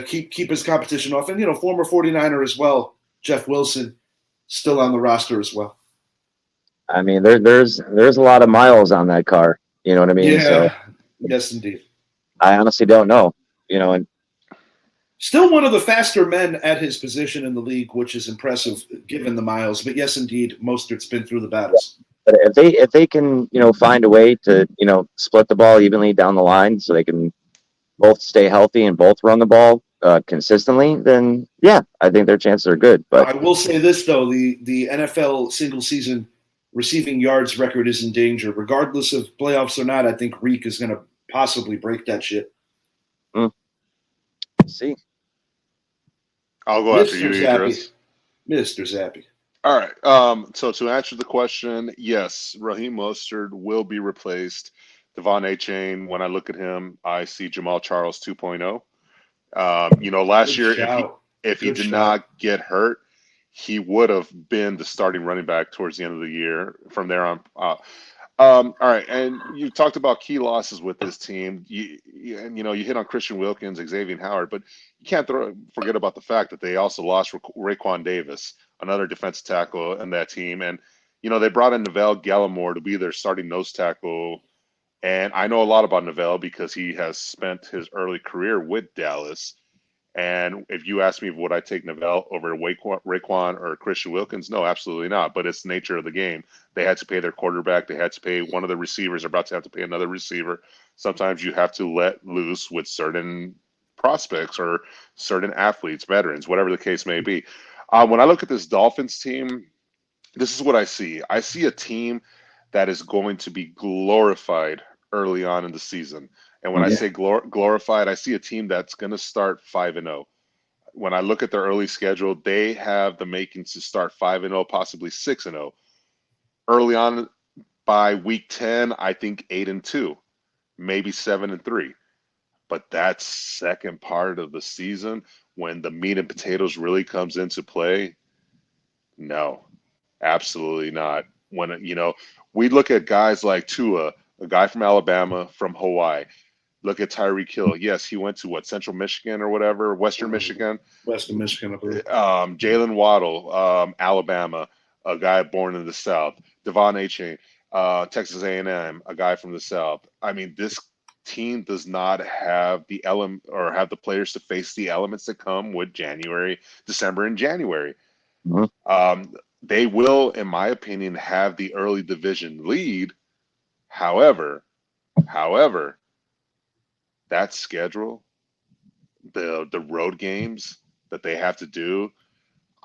keep his competition off? And, former 49er as well, Jeff Wilson, still on the roster as well. I mean, there's a lot of miles on that car. You know what I mean? Yeah. So, yes, indeed. I honestly don't know. And still one of the faster men at his position in the league, which is impressive given the miles. But yes, indeed, Mostert's been through the battles. But if they can find a way to split the ball evenly down the line so they can both stay healthy and both run the ball consistently, then I think their chances are good. But I will say this though, the NFL single season receiving yards record is in danger, regardless of playoffs or not. I think Reek is going to possibly break that shit. See, I'll go after you, Idris. Mr. Zappy. All right. So to answer the question, yes, Raheem Mostert will be replaced. Devon Achane, when I look at him, I see Jamal Charles 2.0. Last year, if he did not get hurt, he would have been the starting running back towards the end of the year. From there on, all right. And you talked about key losses with this team. You hit on Christian Wilkins, Xavier Howard, but you can't forget about the fact that they also lost Raekwon Davis, another defensive tackle in that team. And, they brought in Neville Gallimore to be their starting nose tackle. And I know a lot about Neville because he has spent his early career with Dallas. And if you ask me, would I take Neville over Raekwon or Christian Wilkins? No, absolutely not. But it's the nature of the game. They had to pay their quarterback. They had to pay one of the receivers. They're about to have to pay another receiver. Sometimes you have to let loose with certain prospects or certain athletes, veterans, whatever the case may be. When I look at this Dolphins team, this is what I see. I see a team that is going to be glorified early on in the season. And when I say glorified, I see a team that's going to start 5-0. When I look at their early schedule, they have the makings to start 5-0, possibly 6-0. Early on, by week 10, I think 8-2, maybe 7-3. But that second part of the season, when the meat and potatoes really comes into play, no, absolutely not. When we look at guys like Tua, a guy from Alabama, from Hawaii. Look at Tyreek Hill. Yes, he went to Central Michigan or whatever, Western Michigan. Western Michigan, I believe. Jalen Waddle, Alabama, a guy born in the South. Devon Achane, Texas A&M, a guy from the South. I mean, this team does not have the element or have the players to face the elements that come with December and January. Mm-hmm. They will, in my opinion, have the early division lead. However, that schedule, the road games that they have to do,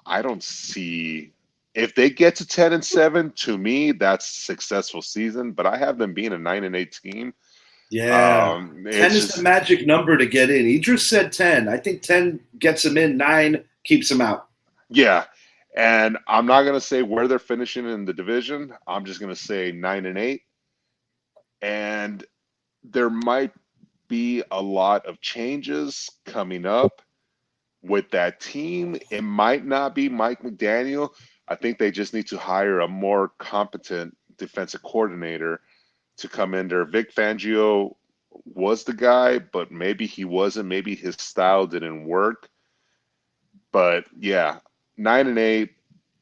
I don't see. If they get to 10-7, to me, that's a successful season. But I have them being a 9-8 team. Yeah. 10 is the magic number to get in. Idris said 10. I think 10 gets him in, 9 keeps him out. Yeah. And I'm not going to say where they're finishing in the division. I'm just going to say 9-8. And there might be a lot of changes coming up with that team. It might not be Mike McDaniel. I think they just need to hire a more competent defensive coordinator to come in there. Vic Fangio was the guy, but maybe he wasn't. Maybe his style didn't work. But yeah, 9-8,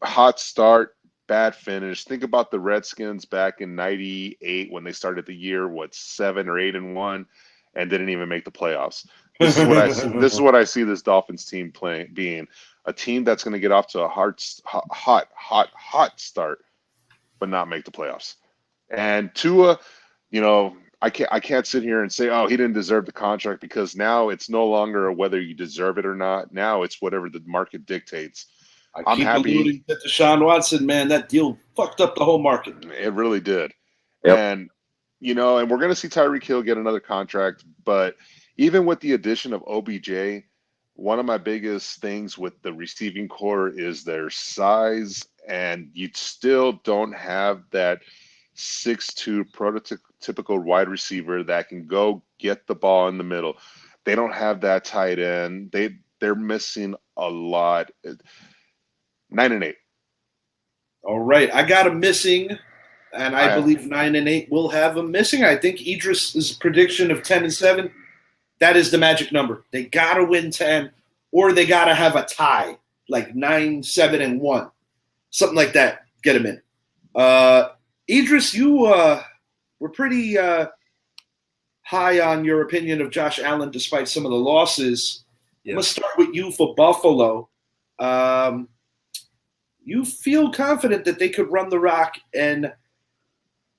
hot start, bad finish. Think about the Redskins back in '98 when they started the year, 7 or 8-1, and didn't even make the playoffs. This is what I see. This is what I see this Dolphins team being a team that's going to get off to a hot start, but not make the playoffs. And Tua, I can't sit here and say, oh, he didn't deserve the contract, because now it's no longer whether you deserve it or not. Now it's whatever the market dictates. I'm happy. Alluding to Deshaun Watson, man, that deal fucked up the whole market. It really did. Yep. And and we're going to see Tyreek Hill get another contract, but even with the addition of OBJ, one of my biggest things with the receiving core is their size, and you still don't have that 6'2" prototypical wide receiver that can go get the ball in the middle. They don't have that tight end. They're missing a lot. 9-8. All right, I got him missing, and I believe 9-8 will have him missing. I think Idris's prediction of 10-7, that is the magic number. They got to win 10, or they got to have a tie, like 9-7-1, something like that. Get him in. Idris, you were pretty high on your opinion of Josh Allen despite some of the losses. Yeah. Let's start with you for Buffalo. You feel confident that they could run the rock and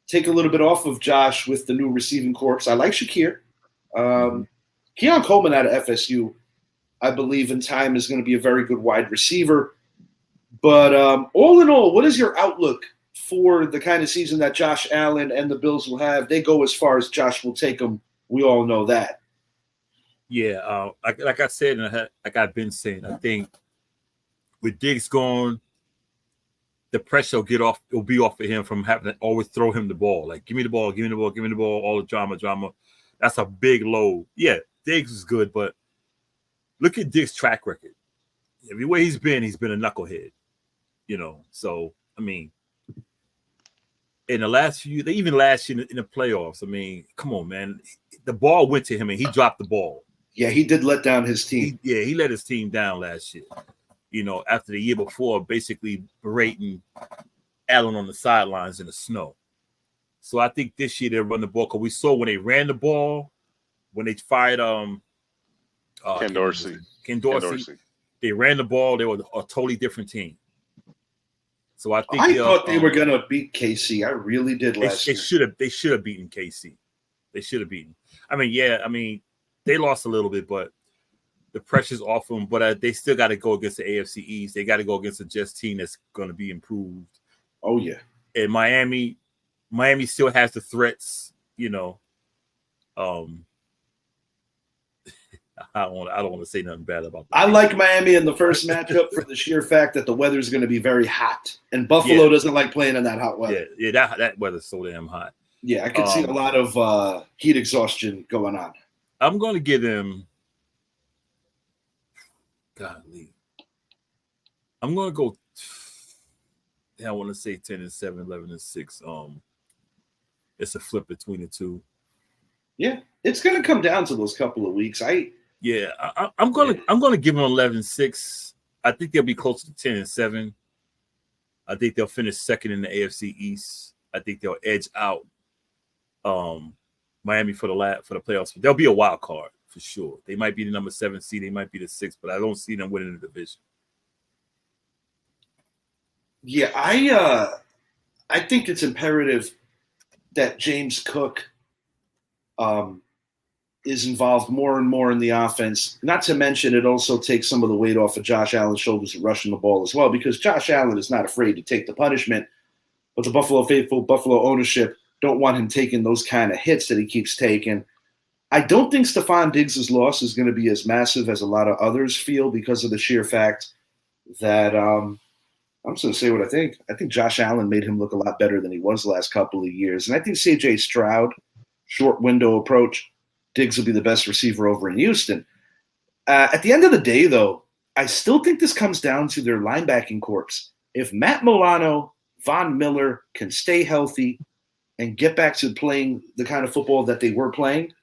take a little bit off of Josh with the new receiving corps. I like Shakir. Keon Coleman out of FSU, I believe in time is going to be a very good wide receiver. But all in all, what is your outlook for the kind of season that Josh Allen and the Bills will have? They go as far as Josh will take them. We all know that. Yeah, like I said, and like I've been saying, I think with Diggs gone, the pressure will be off of him from having to always throw him the ball. Like, give me the ball, all the drama. That's a big load. Yeah, Diggs is good, but look at Diggs' track record. Everywhere he's been a knucklehead. So, I mean, in the last few, even last year in the playoffs, I mean, come on, man. The ball went to him, and he dropped the ball. Yeah, he did let down his team. He let his team down last year. After the year before, basically berating Allen on the sidelines in the snow. So I think this year they'll run the ball, because we saw when they ran the ball, when they fired Ken Dorsey. They ran the ball. They were a totally different team. So I think I thought they were gonna beat KC. I really did last year. They should have beaten KC. They should have beaten. I mean, they lost a little bit, but the pressure's off them. But they still got to go against the AFC East. They got to go against a Jets team that's going to be improved. Oh yeah. And Miami still has the threats. I don't want to say nothing bad about that. I like Miami in the first matchup for the sheer fact that the weather's going to be very hot, and Buffalo doesn't like playing in that hot weather. Yeah, that weather's so damn hot. Yeah, I could see a lot of heat exhaustion going on. I'm going to give them. Godly. I'm going to go. I want to say 10-7, 11-6. It's a flip between the two. Yeah, it's going to come down to those couple of weeks. I'm going to give them 11-6. I think they'll be closer to 10-7. I think they'll finish second in the AFC East. I think they'll edge out Miami for the playoffs. They'll be a wild card for sure. They might be the number 7 seed. They might be the 6th, but I don't see them winning the division. Yeah, I think it's imperative that James Cook is involved more and more in the offense. Not to mention, it also takes some of the weight off of Josh Allen's shoulders rushing the ball as well, because Josh Allen is not afraid to take the punishment. But the Buffalo faithful, Buffalo ownership Don't want him taking those kind of hits that he keeps taking. I don't think Stephon Diggs' loss is going to be as massive as a lot of others feel because of the sheer fact that I'm just going to say what I think. I think Josh Allen made him look a lot better than he was the last couple of years. And I think C.J. Stroud, short window approach, Diggs will be the best receiver over in Houston. At the end of the day, though, I still think this comes down to their linebacking corps. If Matt Milano, Von Miller can stay healthy and get back to playing the kind of football that they were playing,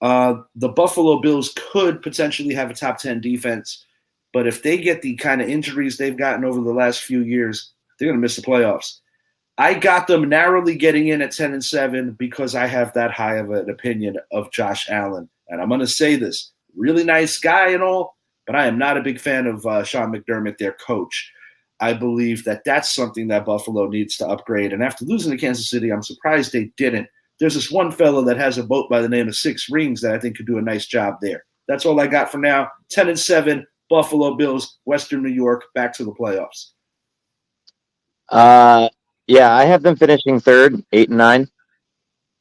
the Buffalo Bills could potentially have a top 10 defense. But if they get the kind of injuries they've gotten over the last few years, they're going to miss the playoffs. I got them narrowly getting in at 10-7 because I have that high of an opinion of Josh Allen. And I'm going to say this, really nice guy and all, but I am not a big fan of Sean McDermott, their coach. I believe that that's something that Buffalo needs to upgrade. And after losing to Kansas City, I'm surprised they didn't. There's this one fellow that has a boat by the name of Six Rings that I think could do a nice job there. That's all I got for now. 10-7, Buffalo Bills, Western New York, back to the playoffs. Yeah, I have them finishing third, 8-9.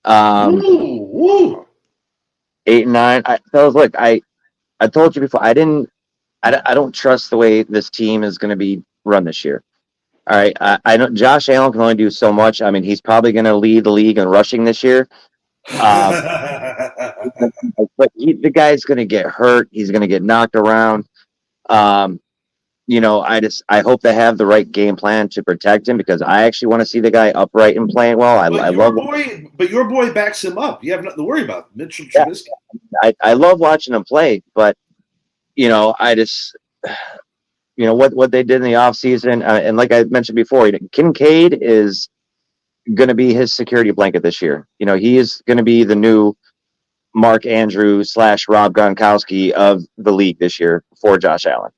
8-9. Fellas, look, I told you before, I don't trust the way this team is going to be run this year. All right, I know Josh Allen can only do so much. I mean, he's probably going to lead the league in rushing this year. But the guy's going to get hurt. He's going to get knocked around. I hope they have the right game plan to protect him because I actually want to see the guy upright and playing well. But your boy backs him up. You have nothing to worry about. Mitchell Trubisky. I love watching him play, but what they did in the offseason, and like I mentioned before, Kincaid is going to be his security blanket this year. He is going to be the new Mark Andrews / Rob Gronkowski of the league this year for Josh Allen.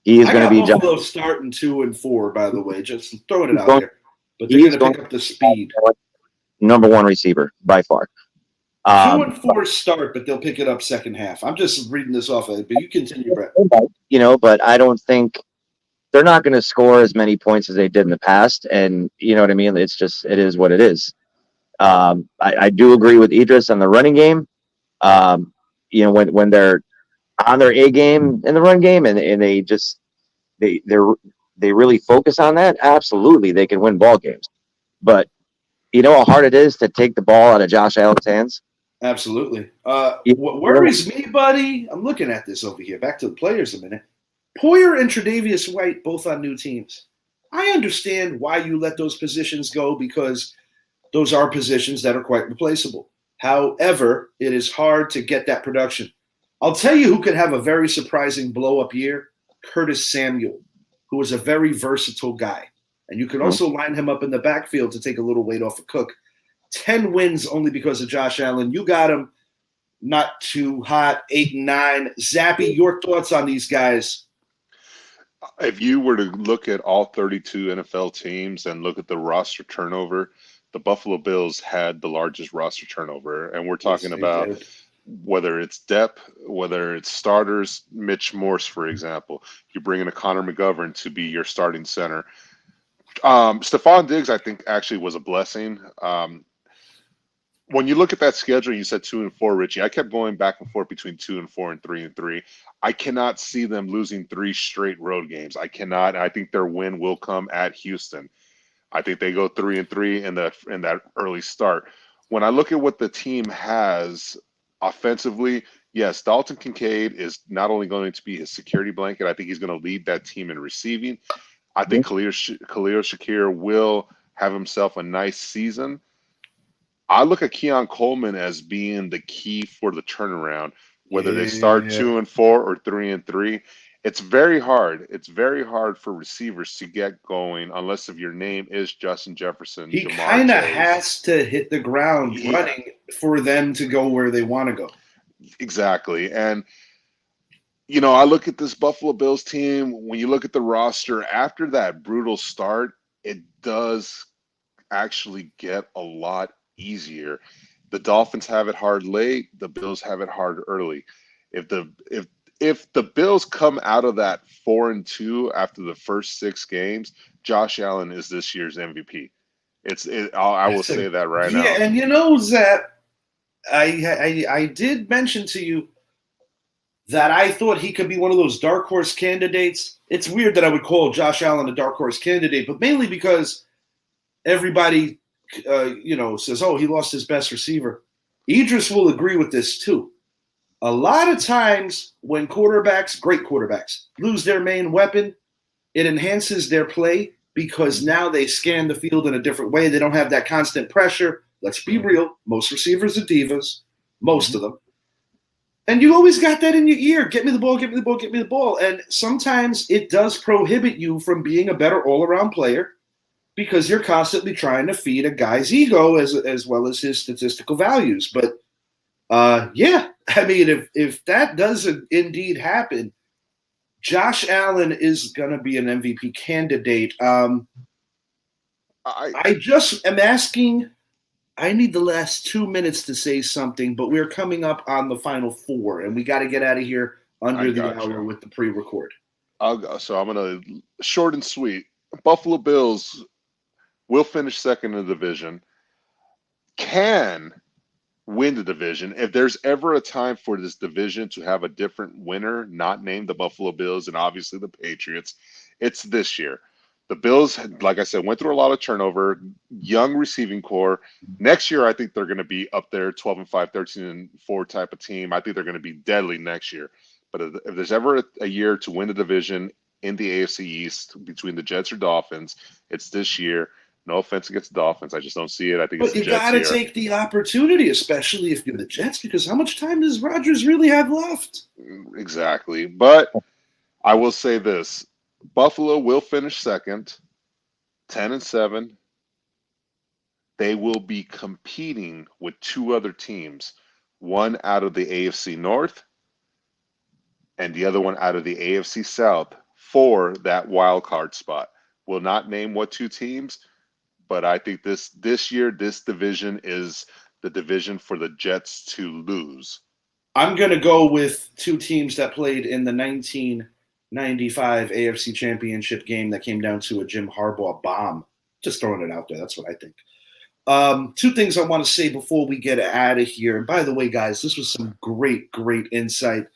He is going to be Buffalo starting 2-4, by the way, just throwing it out there. But they're going to pick up the speed. Number one receiver by far. 2-4 start, but they'll pick it up second half. I'm just reading this off of it, but you continue, Brett. But I don't think they're not going to score as many points as they did in the past, and you know what I mean. It is what it is. I do agree with Idris on the running game. When they're on their A game in the run game, and they really focus on that. Absolutely, they can win ball games. But you know how hard it is to take the ball out of Josh Allen's hands. Absolutely. What worries me, buddy? I'm looking at this over here. Back to the players a minute. Poyer and Tre'Davious White both on new teams. I understand why you let those positions go because those are positions that are quite replaceable. However, it is hard to get that production. I'll tell you who could have a very surprising blow-up year, Curtis Samuel, who is a very versatile guy. And you can also line him up in the backfield to take a little weight off of Cook. 10 wins only because of Josh Allen. You got him not too hot, 8-9. Zappy, your thoughts on these guys? If you were to look at all 32 NFL teams and look at the roster turnover, the Buffalo Bills had the largest roster turnover. And we're talking about whether it's depth, whether it's starters, Mitch Morse, for example. You bring in a Connor McGovern to be your starting center. Stephon Diggs, I think, actually was a blessing. When you look at that schedule, you said 2-4, Richie. I kept going back and forth between 2-4 and 3-3. I cannot see them losing 3 straight road games. I cannot. I think their win will come at Houston. I think they go 3-3 in that early start. When I look at what the team has offensively, yes, Dalton Kincaid is not only going to be his security blanket, I think he's going to lead that team in receiving. I think Khalil Shakir will have himself a nice season. I look at Keon Coleman as being the key for the turnaround, whether they start 2-4 or 3-3. It's very hard. It's very hard for receivers to get going unless if your name is Justin Jefferson. He kind of has to hit the ground running for them to go where they want to go. Exactly. And, I look at this Buffalo Bills team. When you look at the roster, after that brutal start, it does actually get a lot easier. The Dolphins have it hard late. The Bills have it hard early. If the Bills come out of that 4-2 after the first 6 games, Josh Allen is this year's MVP. I will say that right now. Yeah, and you know, Zap, I did mention to you that I thought he could be one of those dark horse candidates. It's weird that I would call Josh Allen a dark horse candidate, but mainly because everybody, says, "Oh, he lost his best receiver." Idris will agree with this too. A lot of times when quarterbacks, great quarterbacks, lose their main weapon, it enhances their play because now they scan the field in a different way. They don't have that constant pressure. Let's be real. Most receivers are divas, most of them. And you always got that in your ear. Get me the ball, get me the ball, get me the ball. And sometimes it does prohibit you from being a better all-around player because you're constantly trying to feed a guy's ego as well as his statistical values. But, I mean, if that does indeed happen, Josh Allen is going to be an MVP candidate. I just am asking – I need the last 2 minutes to say something, but we're coming up on the final four, and we got to get out of here under the hour with the pre-record. So I'm going to short and sweet. Buffalo Bills will finish second in the division, can win the division. If there's ever a time for this division to have a different winner, not named the Buffalo Bills and obviously the Patriots, it's this year. The Bills, like I said, went through a lot of turnover, young receiving core. Next year, I think they're going to be up there, 12-5, 13-4 type of team. I think they're going to be deadly next year. But if there's ever a year to win the division in the AFC East between the Jets or Dolphins, it's this year. No offense against the Dolphins. I just don't see it. I think it's the Jets. But you got to take the opportunity, especially if you're the Jets, because how much time does Rodgers really have left? Exactly. But I will say this. Buffalo will finish second, 10-7. They will be competing with two other teams, one out of the AFC North and the other one out of the AFC South for that wild card spot. Will not name what two teams, but I think this year, this division is the division for the Jets to lose. I'm going to go with two teams that played in the 1995 AFC Championship game that came down to a Jim Harbaugh bomb. Just throwing it out there. That's what I think. Two things I want to say before we get out of here. And by the way, guys, this was some great, great insight.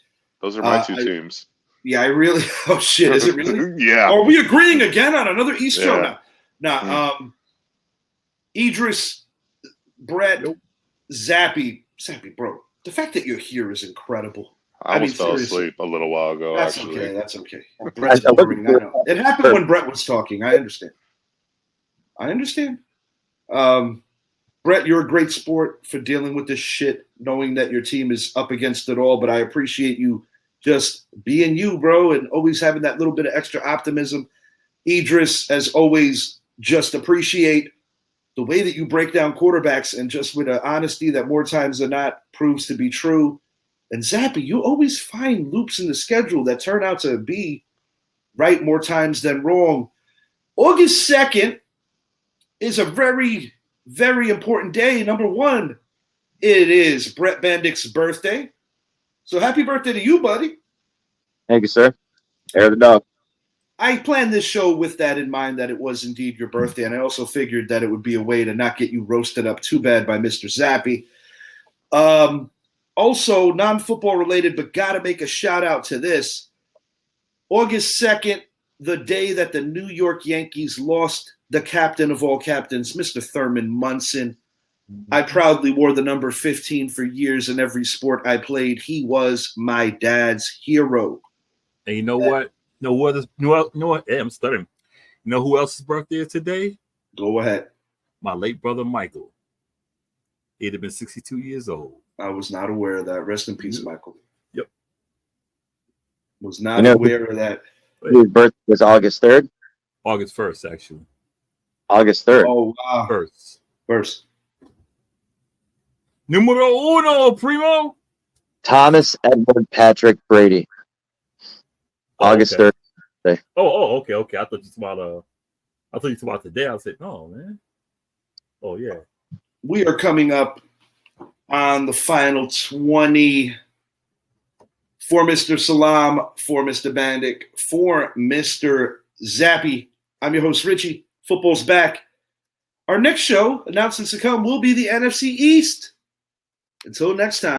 Those are my two teams. Yeah, I really – oh, shit. Is it really? Yeah. Are we agreeing again on another East show now? Idris, Brett, Zappy, bro, the fact that you're here is incredible. I almost fell asleep a little while ago, That's actually. okay. That's okay. Brett's boring, I know. It happened when Brett was talking. I understand. Brett, you're a great sport for dealing with this shit, knowing that your team is up against it all, but I appreciate you just being you, bro, and always having that little bit of extra optimism. Idris, as always, just appreciate the way that you break down quarterbacks and just with an honesty that more times than not proves to be true. And Zappy, you always find loops in the schedule that turn out to be right more times than wrong. August 2nd is a very, very important day. Number one, it is Brett Bandic's birthday. So happy birthday to you, buddy. Thank you, sir. Air the dog. I planned this show with that in mind, that it was indeed your birthday, and I also figured that it would be a way to not get you roasted up too bad by Mr. Zappy. Also, non-football related, but got to make a shout out to this. August 2nd, the day that the New York Yankees lost the captain of all captains, Mr. Thurman Munson. I proudly wore the number 15 for years in every sport I played. He was my dad's hero. And you know what? You know what? Hey, I'm stuttering. You know who else's birthday is today? Go ahead. My late brother, Michael. He'd have been 62 years old. I was not aware of that. Rest in peace, Michael. Yep. Was not aware of that. His birthday was August 3rd? August 1st, actually. August 3rd. Oh, wow. First. Numero uno, primo. Thomas Edward Patrick Brady. August 3rd. Okay. I thought you were talking about today. I said, no, man. Oh, yeah. We are coming up on the final 20 for Mr. Salam, for Mr. Bandic, for Mr. Zappy. I'm your host, Richie. Football's back. Our next show, announcements to come, will be the NFC East. Until next time.